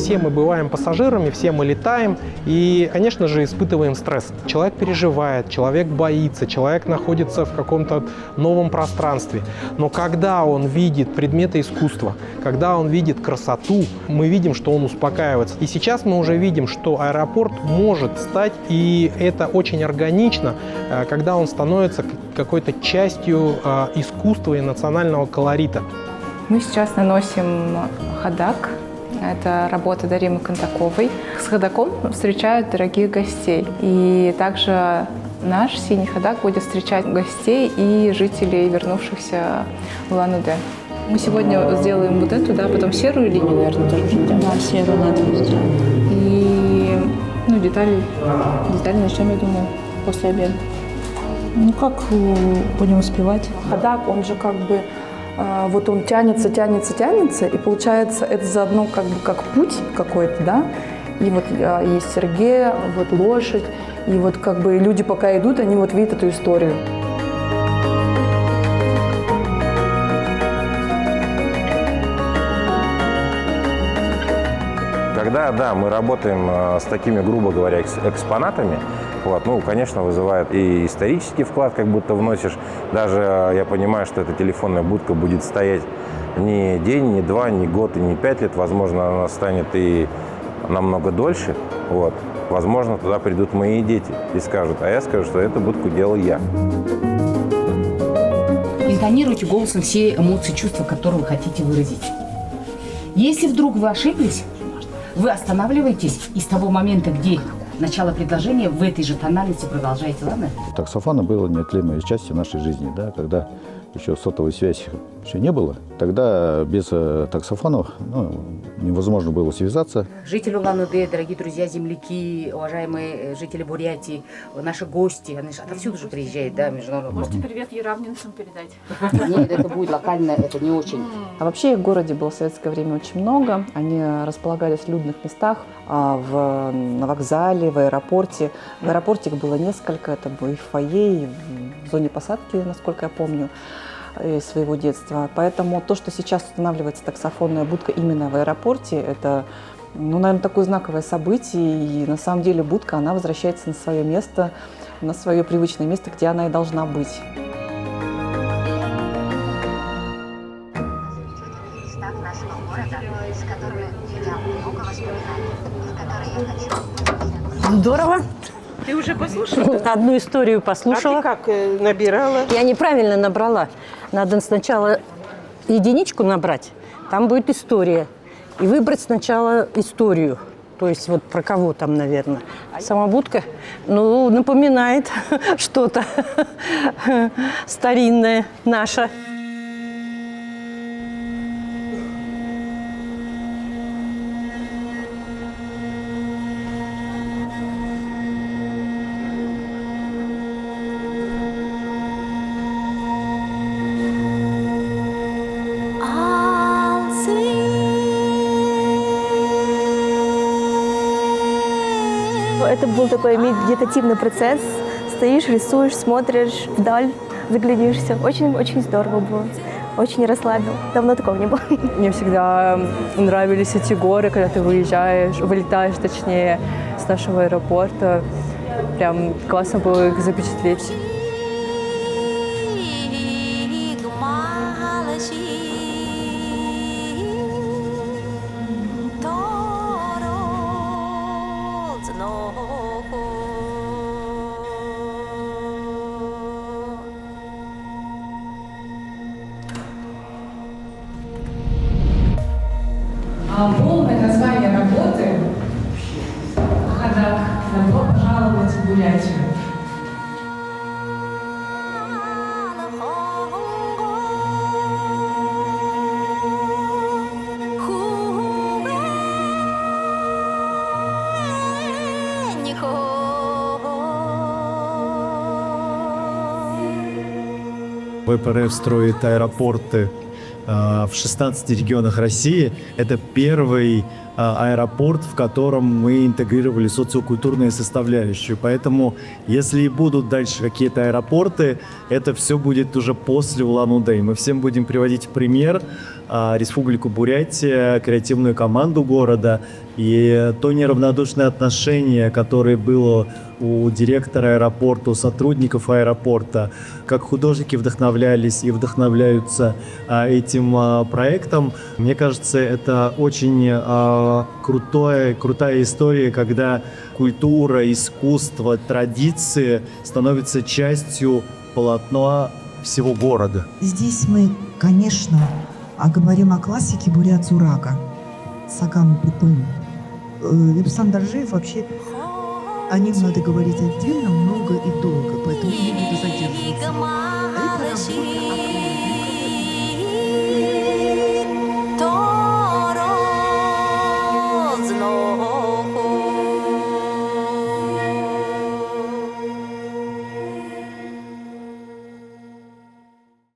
Все мы бываем пассажирами, все мы летаем и, конечно же, испытываем стресс. Человек переживает, человек боится, человек находится в каком-то новом пространстве. Но когда он видит предметы искусства, когда он видит красоту, мы видим, что он успокаивается. И сейчас мы уже видим, что аэропорт может стать, и это очень органично, когда он становится какой-то частью искусства и национального колорита. Мы сейчас наносим ходак. Это работа Даримы Контаковой. С ходаком встречают дорогих гостей. И также наш синий ходак будет встречать гостей и жителей, вернувшихся в Улан-Удэ. Мы сегодня сделаем вот эту, да, потом серую линию, наверное, тоже сделаем. Да, серую надо сделать. И детали начнем, я думаю, после обеда. Ну как будем успевать? Ходак, он же как бы, вот он тянется, и получается это заодно как бы как путь какой-то, да? И вот есть Сергей, вот лошадь, и вот как бы люди пока идут, они вот видят эту историю. Когда, да, мы работаем с такими, грубо говоря, экспонатами, вот, ну, конечно, вызывает и исторический вклад, как будто вносишь. Даже я понимаю, что эта телефонная будка будет стоять не день, не два, не год и не 5 лет. Возможно, она станет и намного дольше. Вот. Возможно, туда придут мои дети и скажут, а я скажу, что эту будку делал я. Интонируйте голосом все эмоции, чувства, которые вы хотите выразить. Если вдруг вы ошиблись, вы останавливаетесь и с того момента, где начало предложения, в этой же тональности продолжаете, ладно? Таксофон было неотъемлемой частью нашей жизни, да, когда еще сотовой связи еще не было. Тогда без таксофонов невозможно было связаться. Жители Улан-Удэ, дорогие друзья, земляки, уважаемые жители Бурятии, наши гости, они же отовсюду же приезжают, да, международные. Можете привет яравнинцам передать? Нет, это будет локально, это не очень. А вообще их в городе было в советское время очень много. Они располагались в людных местах, на вокзале, в аэропорте. В аэропорте их было несколько, это было и в фойе, и в зоне посадки, насколько я помню, из своего детства. Поэтому то, что сейчас устанавливается таксофонная будка именно в аэропорте, это, наверное, такое знаковое событие. И на самом деле будка, она возвращается на свое место, на свое привычное место, где она и должна быть. Здорово. Ты уже послушала? Одну историю послушала. А ты как набирала? Я неправильно набрала. Надо сначала единичку набрать, там будет история. И выбрать сначала историю. То есть вот про кого там, наверное. Сама будка, напоминает что-то старинное наше. Это был такой медитативный процесс. Стоишь, рисуешь, смотришь вдаль, заглянешься. Очень-очень здорово было. Очень расслабил. Давно такого не было. Мне всегда нравились эти горы, когда ты вылетаешь, точнее, с нашего аэропорта. Прям классно было их запечатлеть. Полное название работы «Ходак. Добро пожаловать в Бурятию». ВПРФ строит аэропорты в 16 регионах России. Это первый аэропорт, в котором мы интегрировали социокультурную составляющую. Поэтому, если и будут дальше какие-то аэропорты, это все будет уже после Улан-Удэ. Мы всем будем приводить пример Республику Бурятия, креативную команду города. И то неравнодушное отношение, которое было у директора аэропорта, у сотрудников аэропорта, как художники вдохновлялись и вдохновляются этим проектом. Мне кажется, это очень крутая история, когда культура, искусство, традиции становятся частью полотна всего города. Здесь мы, конечно, говорим о классике Бурят-Зурага, Сагам Бетон. Випсан Даржиев вообще о нем надо говорить отдельно, много и долго, поэтому не буду задерживаться. А это работа